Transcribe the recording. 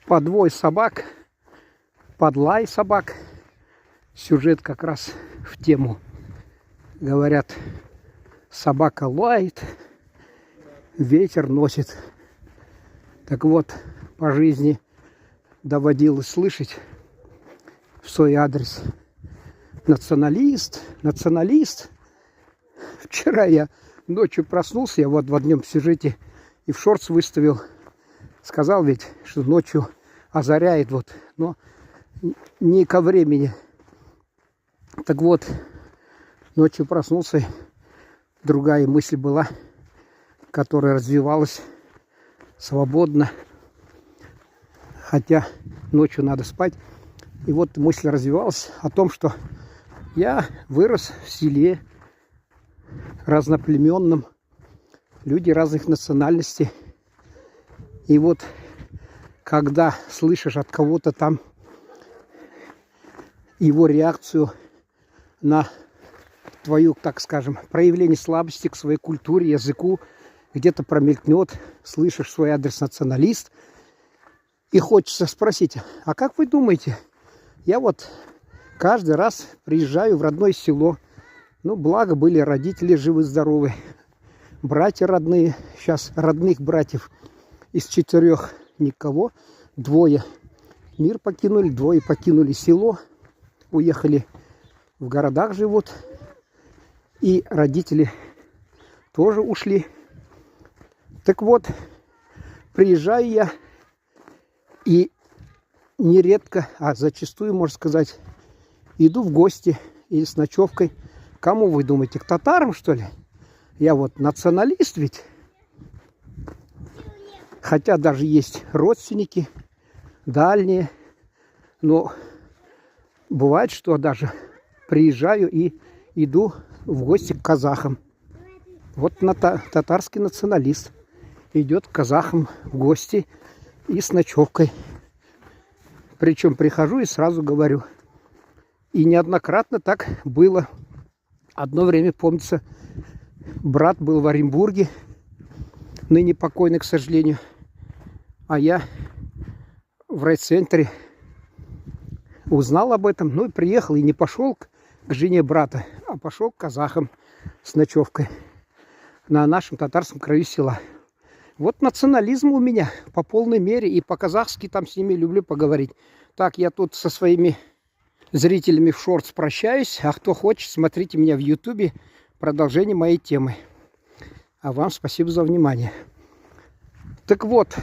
подвой собак, подлай собак. Сюжет как раз в тему. Говорят, собака лает, ветер носит. Так вот, по жизни доводилось слышать в свой адрес: националист, националист. Вчера я ночью проснулся, я вот в одном сюжете и в шортс выставил. Сказал ведь, что ночью озаряет, вот, но не ко времени. Так вот, ночью проснулся, другая мысль была, которая развивалась свободно, хотя ночью надо спать. И вот мысль развивалась о том, что я вырос в селе разноплеменном, люди разных национальностей. И вот когда слышишь от кого-то там его реакцию на твою, так скажем, проявление слабости к своей культуре, языку, где-то промелькнет, слышишь свой адрес националист, и хочется спросить: а как вы думаете, я вот каждый раз приезжаю в родное село, ну, благо были родители живы-здоровы, братья родные, сейчас родных братьев из 4 никого, 2 мир покинули, 2 покинули село, уехали в городах живут, и родители тоже ушли. Так вот, приезжаю я, и нередко, а зачастую, можно сказать, иду в гости или с ночевкой. Кому вы думаете, к татарам, что ли? Я вот националист ведь. Хотя даже есть родственники дальние, но бывает, что даже приезжаю и иду в гости к казахам. Вот татарский националист идет к казахам в гости и с ночевкой. Причем прихожу и сразу говорю. И неоднократно так было. Одно время, помнится, брат был в Оренбурге, ныне покойный, к сожалению. А я в райцентре узнал об этом, ну и приехал, и не пошел к жене брата, а пошел к казахам с ночевкой на нашем татарском краю села. Вот национализм у меня по полной мере, и по-казахски там с ними люблю поговорить. Так, я тут со своими зрителями в шортс прощаюсь, а кто хочет, смотрите меня в ютубе, продолжение моей темы. А вам спасибо за внимание. Так вот.